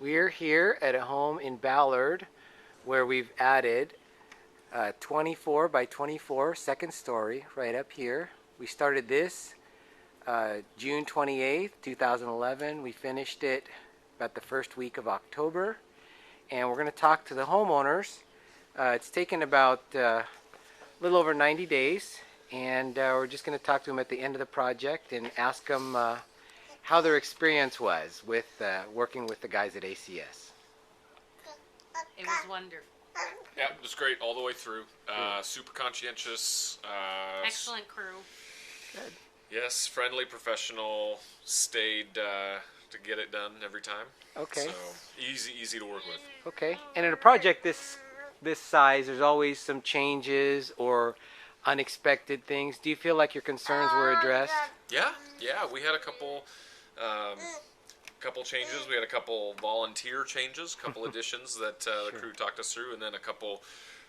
We're here at a home in Ballard where we've added a 24 by 24 second story right up here. We started this June 28th, 2011. We finished it about the first week of October. And we're going to talk to the homeowners. It's taken about a little over 90 days. And we're just going to talk to them at the end of the project and ask them how their experience was with working with the guys at ACS. It was wonderful. Yeah, it was great all the way through. Super conscientious. Excellent crew. Good. Yes, friendly, professional. Stayed to get it done every time. Okay. So easy to work with. Okay. And in a project this size, there's always some changes or unexpected things. Do you feel like your concerns were addressed? Yeah. We had a couple changes. We had a couple volunteer changes, a couple additions that the crew talked us through, and then a couple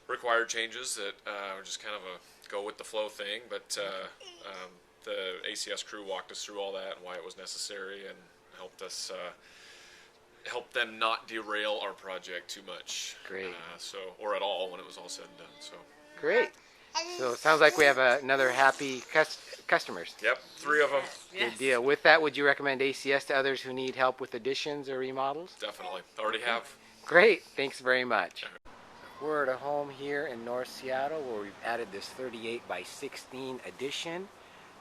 required changes that were just kind of a go with the flow thing. But the ACS crew walked us through all that and why it was necessary, and helped us help them not derail our project too much. Great. Or at all when it was all said and done. So great. So it sounds like we have another happy customers. Yep, 3 of them. Yes. Good deal. With that, would you recommend ACS to others who need help with additions or remodels? Definitely. Already have. Great. Thanks very much. We're at a home here in North Seattle where we've added this 38 by 16 addition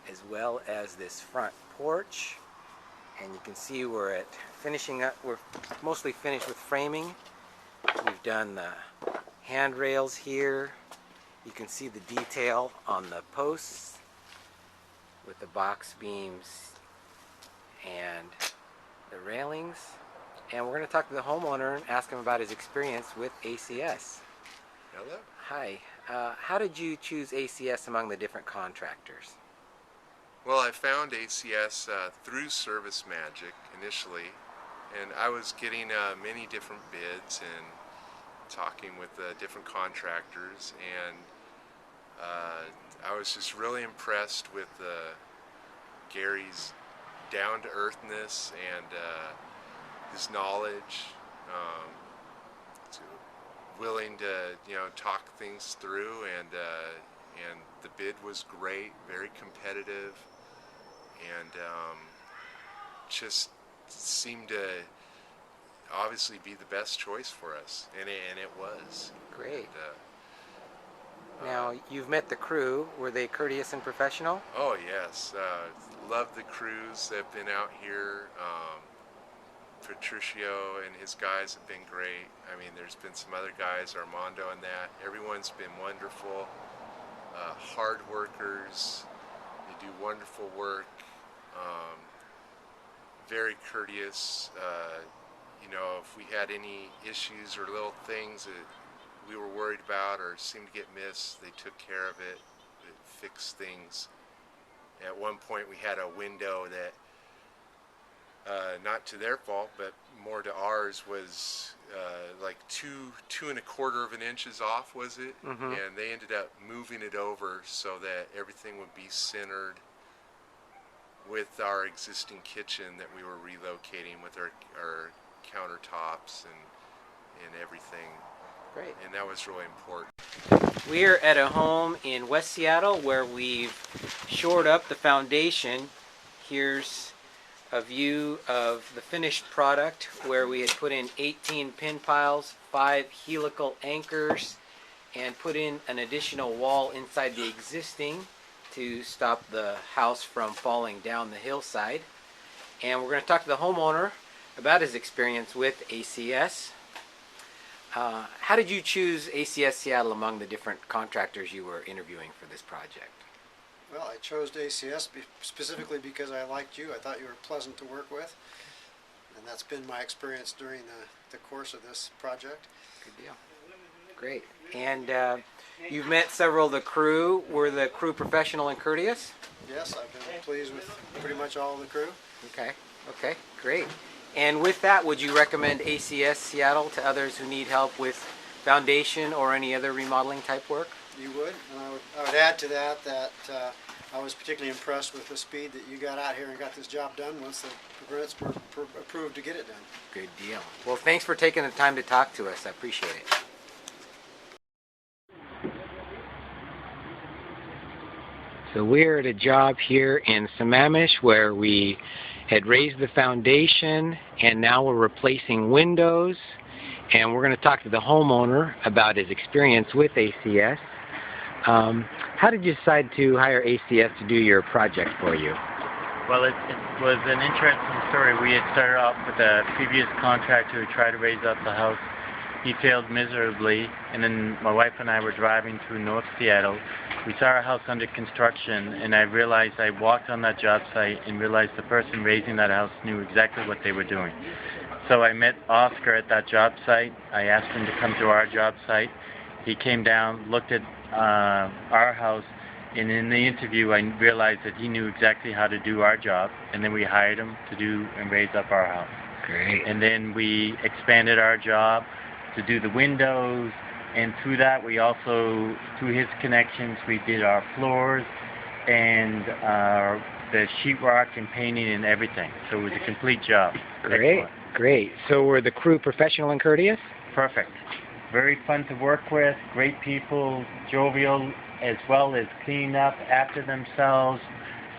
as well as this front porch. And you can see we're finishing up. We're mostly finished with framing. We've done the handrails here. You can see the detail on the posts with the box beams and the railings. And we're going to talk to the homeowner and ask him about his experience with ACS. Hello. Hi. How did you choose ACS among the different contractors? Well, I found ACS through Service Magic initially, and I was getting many different bids and talking with different contractors, and I was just really impressed with Gary's down-to-earthness and his knowledge, willing to talk things through, and the bid was great, very competitive, and just seemed to obviously be the best choice for us, and it was. Great. Now, you've met the crew. Were they courteous and professional? Oh yes, love the crews that have been out here. Patricio and his guys have been great. I mean, there's been some other guys, Armando and that. Everyone's been wonderful. Hard workers. They do wonderful work. Very courteous. If we had any issues or little things that we were worried about or seemed to get missed, they took care of it. They fixed things. At one point we had a window that, not to their fault, but more to ours, was like 2.25 inches off, was it? Mm-hmm. And they ended up moving it over so that everything would be centered with our existing kitchen that we were relocating, with our countertops and everything. Great. And that was really important. We're at a home in West Seattle where we've shored up the foundation. Here's a view of the finished product where we had put in 18 pin piles, 5 helical anchors, and put in an additional wall inside the existing to stop the house from falling down the hillside. And we're going to talk to the homeowner about his experience with ACS. How did you choose ACS Seattle among the different contractors you were interviewing for this project? Well, I chose ACS specifically because I liked you. I thought you were pleasant to work with, and that's been my experience during the course of this project. Good deal. Great. And you've met several of the crew. Were the crew professional and courteous? Yes, I've been pleased with pretty much all of the crew. Okay, great. And with that, would you recommend ACS Seattle to others who need help with foundation or any other remodeling type work? You would, and I would add to that I was particularly impressed with the speed that you got out here and got this job done once the permits were approved to get it done. Good deal. Well, thanks for taking the time to talk to us. I appreciate it. So we're at a job here in Sammamish where we had raised the foundation and now we're replacing windows, and we're going to talk to the homeowner about his experience with ACS. How did you decide to hire ACS to do your project for you? Well, it was an interesting story. We had started off with a previous contractor who tried to raise up the house. He failed miserably, and then my wife and I were driving through North Seattle. We saw our house under construction, and I walked on that job site and realized the person raising that house knew exactly what they were doing. So I met Oscar at that job site. I asked him to come to our job site. He came down, looked at our house, and in the interview I realized that he knew exactly how to do our job, and then we hired him to do and raise up our house. Great. And then we expanded our job to do the windows, and through that we also, through his connections, we did our floors and the sheetrock and painting and everything. So it was a complete job. Great. Excellent. Great. So were the crew professional and courteous? Perfect. Very fun to work with, great people, jovial, as well as cleaned up after themselves,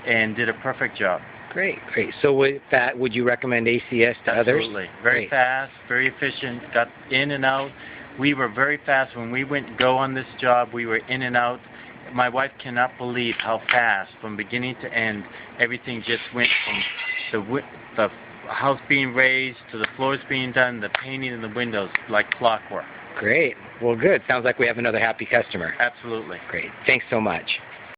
and did a perfect job. Great, great. So with that, would you recommend ACS to others? Absolutely. Very fast, very efficient, got in and out. We were very fast. When we went to go on this job, we were in and out. My wife cannot believe how fast, from beginning to end, everything just went from the house being raised to the floors being done, the painting and the windows, like clockwork. Great. Well, good. Sounds like we have another happy customer. Absolutely. Great. Thanks so much.